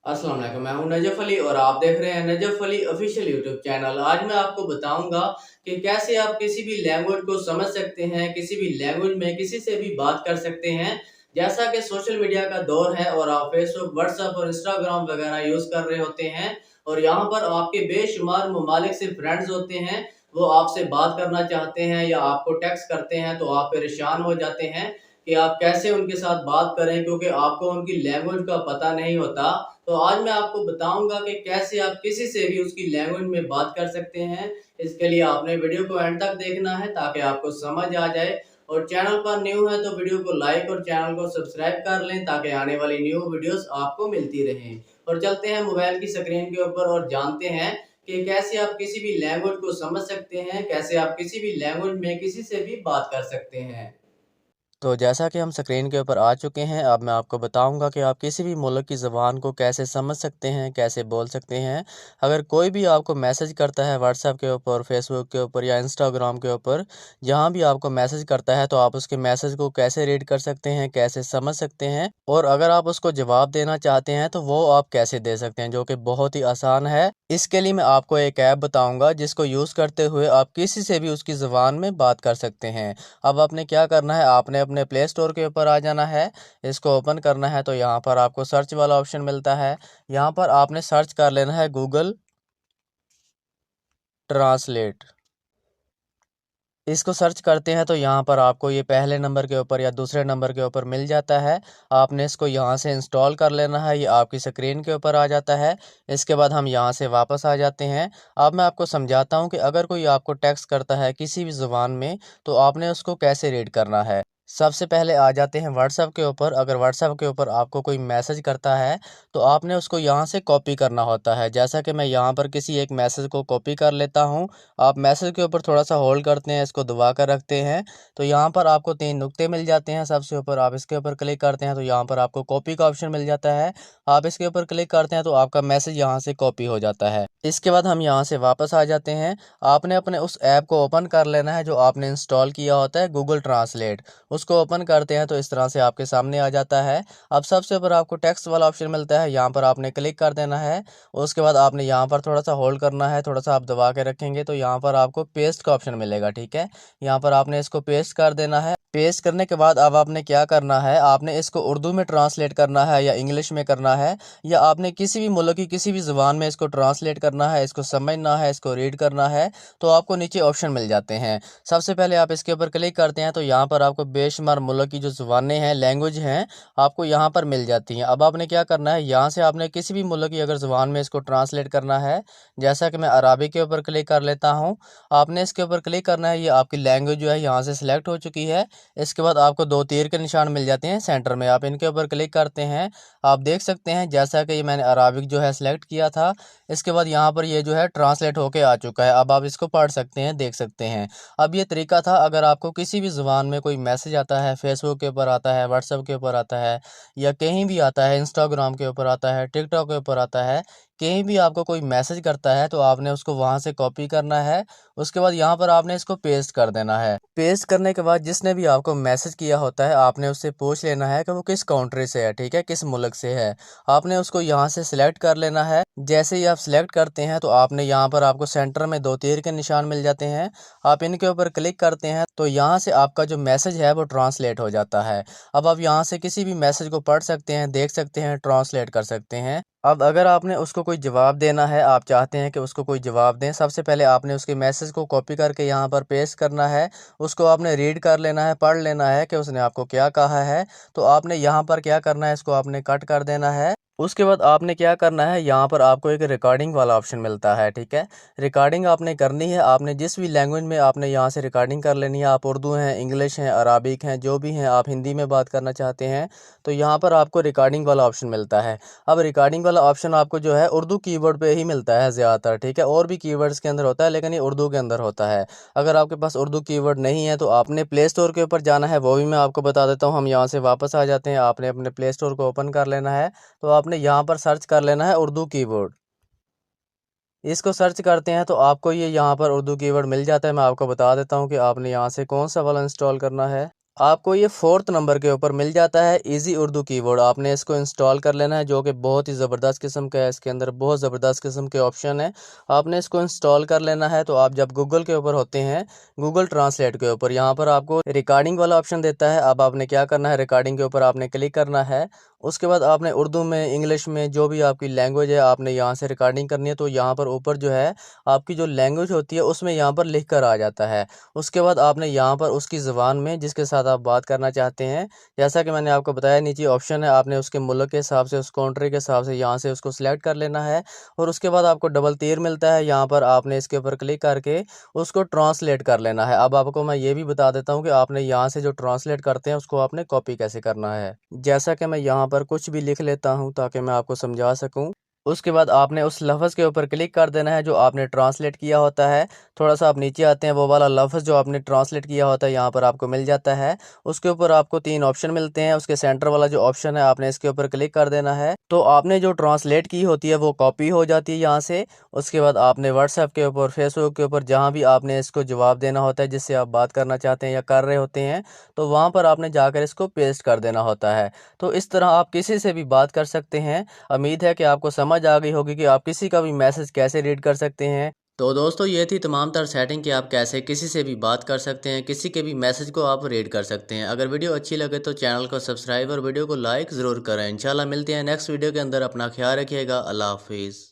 अस्सलाम वालेकुम, मैं हूं नजफ अली और आप देख रहे हैं Najaf Ali official YouTube channel. आज मैं आपको बताऊंगा कि कैसे आप किसी भी लैंग्वेज को समझ सकते हैं, किसी भी लैंग्वेज में किसी से भी बात कर सकते हैं। जैसा कि सोशल मीडिया का दौर है और आप फेसबुक, व्हाट्सएप और इंस्टाग्राम वगैरह यूज कर रहे होते हैं और यहाँ पर आपके बेशुमार ममालिक से फ्रेंड्स होते हैं, वो आपसे बात करना चाहते हैं या आपको टेक्स्ट करते हैं तो आप परेशान हो जाते हैं कि आप कैसे उनके साथ बात करें, क्योंकि आपको उनकी लैंग्वेज का पता नहीं होता। तो आज मैं आपको बताऊंगा कि कैसे आप किसी से भी उसकी लैंग्वेज में बात कर सकते हैं। इसके लिए आपने वीडियो को एंड तक देखना है ताकि आपको समझ आ जाए। और चैनल पर न्यू है तो वीडियो को लाइक और चैनल को सब्सक्राइब कर लें ताकि आने वाली न्यू वीडियोस आपको मिलती रहें। और चलते हैं मोबाइल की स्क्रीन के ऊपर और जानते हैं कि कैसे आप किसी भी लैंग्वेज को समझ सकते हैं, कैसे आप किसी भी लैंग्वेज में किसी से भी बात कर सकते हैं। तो जैसा कि हम स्क्रीन के ऊपर आ चुके हैं, अब मैं आपको बताऊंगा कि आप किसी भी मुल्क की ज़बान को कैसे समझ सकते हैं, कैसे बोल सकते हैं। अगर कोई भी आपको मैसेज करता है व्हाट्सएप के ऊपर, फेसबुक के ऊपर या इंस्टाग्राम के ऊपर, जहां भी आपको मैसेज करता है तो आप उसके मैसेज को कैसे रीड कर सकते हैं, कैसे समझ सकते हैं। और अगर आप उसको जवाब देना चाहते हैं तो वो आप कैसे दे सकते हैं, जो कि बहुत ही आसान है। इसके लिए मैं आपको एक ऐप बताऊँगा जिसको यूज़ करते हुए आप किसी से भी उसकी ज़बान में बात कर सकते हैं। अब आपने क्या करना है, आपने अपने प्ले स्टोर के ऊपर आ जाना है, इसको ओपन करना है तो यहाँ पर आपको सर्च वाला ऑप्शन मिलता है। यहाँ पर आपने सर्च कर लेना है गूगल ट्रांसलेट। इसको सर्च करते हैं तो यहाँ पर आपको ये पहले नंबर के ऊपर या दूसरे नंबर के ऊपर मिल जाता है। आपने इसको यहाँ से इंस्टॉल कर लेना है, ये आपकी स्क्रीन के ऊपर आ जाता है। इसके बाद हम यहाँ से वापस आ जाते हैं। अब मैं आपको समझाता हूँ कि अगर कोई आपको टेक्स्ट करता है किसी भी ज़ुबान में तो आपने उसको कैसे रीड करना है। सबसे पहले आ जाते हैं व्हाट्सएप के ऊपर। अगर व्हाट्सएप के ऊपर आपको कोई मैसेज करता है तो आपने उसको यहाँ से कॉपी करना होता है। जैसा कि मैं यहाँ पर किसी एक मैसेज को कॉपी कर लेता हूँ। आप मैसेज के ऊपर थोड़ा सा होल्ड करते हैं, इसको दबा कर रखते हैं तो यहाँ पर आपको 3 नुक्ते मिल जाते हैं। सबसे ऊपर आप इसके ऊपर क्लिक करते हैं तो यहाँ पर आपको कॉपी का ऑप्शन मिल जाता है। आप इसके ऊपर क्लिक करते हैं तो आपका मैसेज यहाँ से कॉपी हो जाता है। इसके बाद हम यहाँ से वापस आ जाते हैं। आपने अपने उस ऐप को ओपन कर लेना है जो आपने इंस्टॉल किया होता है, गूगल ट्रांसलेट। उसको ओपन करते हैं तो इस तरह से आपके सामने आ जाता है। अब सबसे ऊपर आपको टेक्स्ट वाला ऑप्शन मिलता है, यहाँ पर आपने क्लिक कर देना है। उसके बाद आपने यहाँ पर थोड़ा सा होल्ड करना है, थोड़ा सा आप दबा के रखेंगे तो यहाँ पर आपको पेस्ट का ऑप्शन मिलेगा। ठीक है, यहाँ पर आपने इसको पेस्ट कर देना है। पेस्ट करने के बाद अब आपने क्या करना है, आपने इसको उर्दू में ट्रांसलेट करना है या इंग्लिश में करना है, या आपने किसी भी मुल्क की किसी भी ज़ुबान में इसको ट्रांसलेट करना है, इसको समझना है, इसको रीड करना है। तो आपको नीचे ऑप्शन मिल जाते हैं। सबसे पहले आप इसके ऊपर क्लिक करते हैं तो यहाँ पर आपको बेशुमार मुल्क की जो ज़ुबानें हैं, लैंग्वेज हैं, आपको यहाँ पर मिल जाती हैं। अब आपने क्या करना है, यहाँ से आपने किसी भी मुल्क की अगर ज़ुबान में इसको ट्रांसलेट करना है, जैसा कि मैं अरबी के ऊपर क्लिक कर लेता हूँ। आपने इसके ऊपर क्लिक करना है, ये आपकी लैंग्वेज जो है यहाँ से सिलेक्ट हो चुकी है। इसके बाद आपको 2 तीर के निशान मिल जाते हैं सेंटर में, आप इनके ऊपर क्लिक करते हैं। आप देख सकते हैं जैसा कि ये मैंने अराबिक जो है सिलेक्ट किया था। इसके बाद यहाँ पर ये जो है ट्रांसलेट होके आ चुका है। अब आप इसको पढ़ सकते हैं, देख सकते हैं। अब ये तरीका था, अगर आपको किसी भी ज़ुबान में कोई मैसेज आता है, फेसबुक के ऊपर आता है, व्हाट्सएप के ऊपर आता है, या कहीं भी आता है, इंस्टाग्राम के ऊपर आता है, टिकटॉक के ऊपर आता है, कहीं भी आपको कोई मैसेज करता है तो आपने उसको वहाँ से कॉपी करना है। उसके बाद यहाँ पर आपने इसको पेस्ट कर देना है। पेस्ट करने के बाद जिसने भी आपको मैसेज किया होता है, आपने उससे पूछ लेना है कि वो किस कंट्री से है, ठीक है, किस मुल्क से है। आपने उसको यहाँ से सिलेक्ट कर लेना है। जैसे ही आप सिलेक्ट करते हैं तो आपने यहाँ पर आपको सेंटर में 2 तीर के निशान मिल जाते हैं। आप इनके ऊपर क्लिक करते हैं तो यहाँ से आपका जो मैसेज है वो ट्रांसलेट हो जाता है। अब आप यहाँ से किसी भी मैसेज को पढ़ सकते हैं, देख सकते हैं, ट्रांसलेट कर सकते हैं। अब अगर आपने उसको कोई जवाब देना है, आप चाहते हैं कि उसको कोई जवाब दें, सबसे पहले आपने उसके मैसेज को कॉपी करके यहाँ पर पेस्ट करना है। उसको आपने रीड कर लेना है, पढ़ लेना है कि उसने आपको क्या कहा है। तो आपने यहाँ पर क्या करना है, इसको आपने कट कर देना है। उसके बाद आपने क्या करना है, यहाँ पर आपको एक रिकॉर्डिंग वाला ऑप्शन मिलता है। ठीक है, रिकॉर्डिंग आपने करनी है। आपने जिस भी लैंग्वेज में आपने यहाँ से रिकॉर्डिंग कर लेनी है। आप उर्दू हैं, इंग्लिश हैं, अराबिक हैं, जो भी हैं, आप हिंदी में बात करना चाहते हैं तो यहाँ पर आपको रिकॉर्डिंग वाला ऑप्शन मिलता है। अब रिकॉर्डिंग वाला ऑप्शन आपको जो है उर्दू कीवर्ड पे ही मिलता है ज़्यादातर। ठीक है, और भी कीवर्ड्स के अंदर होता है लेकिन ये उर्दू के अंदर होता है। अगर आपके पास उर्दू कीवर्ड नहीं है तो आपने प्ले स्टोर के ऊपर जाना है, वो भी मैं आपको बता देता हूँ। हम यहाँ से वापस आ जाते हैं। आपने अपने प्ले स्टोर को ओपन कर लेना है तो आपने यहाँ पर सर्च कर लेना है उर्दू कीवर्ड। इसको सर्च करते हैं तो आपको ये यहाँ पर उर्दू कीवर्ड मिल जाता है। मैं आपको बता देता हूँ कि आपने यहाँ से कौन सा वाला इंस्टॉल करना है। आपको ये 4th नंबर के ऊपर मिल जाता है इजी उर्दू कीबोर्ड। आपने इसको इंस्टॉल कर लेना है, जो कि बहुत ही ज़बरदस्त किस्म का है। इसके अंदर बहुत ज़बरदस्त किस्म के ऑप्शन है, आपने इसको इंस्टॉल कर लेना है। तो आप जब गूगल के ऊपर होते हैं, गूगल ट्रांसलेट के ऊपर, यहाँ पर आपको रिकॉर्डिंग वाला ऑप्शन देता है। अब आपने क्या करना है, रिकॉर्डिंग के ऊपर आपने क्लिक करना है। उसके बाद आपने उर्दू में, इंग्लिश में, जो भी आपकी लैंग्वेज है, आपने यहाँ से रिकॉर्डिंग करनी है। तो यहाँ पर ऊपर जो है आपकी जो लैंग्वेज होती है उसमें यहाँ पर लिख कर आ जाता है। उसके बाद आपने यहाँ पर उसकी ज़बान में जिसके साथ आप बात करना चाहते हैं, जैसा कि मैंने आपको बताया नीचे ऑप्शन है, आपने उसके मुल्क के हिसाब से, उस कंट्री के हिसाब से यहाँ से उसको सिलेक्ट कर लेना है। और उसके बाद आपको डबल तीर मिलता है, यहाँ पर आपने इसके ऊपर क्लिक करके उसको ट्रांसलेट कर लेना है। अब आपको मैं ये भी बता देता हूँ कि आपने यहाँ से जो ट्रांसलेट करते हैं उसको आपने कॉपी कैसे करना है। जैसा कि मैं यहाँ पर कुछ भी लिख लेता हूँ ताकि मैं आपको समझा सकूँ। उसके बाद आपने उस लफ्ज़ के ऊपर क्लिक कर देना है जो आपने ट्रांसलेट किया होता है। थोड़ा सा आप नीचे आते हैं, वो वाला लफ्ज़ जो आपने ट्रांसलेट किया होता है यहाँ पर आपको मिल जाता है। उसके ऊपर आपको 3 ऑप्शन मिलते हैं, उसके सेंटर वाला जो ऑप्शन है आपने इसके ऊपर क्लिक कर देना है। तो आपने जो ट्रांसलेट की होती है वो कॉपी हो जाती है यहाँ से। उसके बाद आपने व्हाट्सएप के ऊपर, फेसबुक के ऊपर, जहाँ भी आपने इसको जवाब देना होता है, जिससे आप बात करना चाहते हैं या कर रहे होते हैं, तो वहाँ पर आपने जाकर इसको पेस्ट कर देना होता है। तो इस तरह आप किसी से भी बात कर सकते हैं। उम्मीद है कि आपको समझ आ गई होगी कि आप किसी का भी मैसेज कैसे रीड कर सकते हैं। तो दोस्तों ये थी तमाम तर सेटिंग कि आप कैसे किसी से भी बात कर सकते हैं, किसी के भी मैसेज को आप रीड कर सकते हैं। अगर वीडियो अच्छी लगे तो चैनल को सब्सक्राइब और वीडियो को लाइक ज़रूर करें। इंशाल्लाह मिलते हैं नेक्स्ट वीडियो के अंदर। अपना ख्याल रखिएगा। अल्लाह हाफिज़।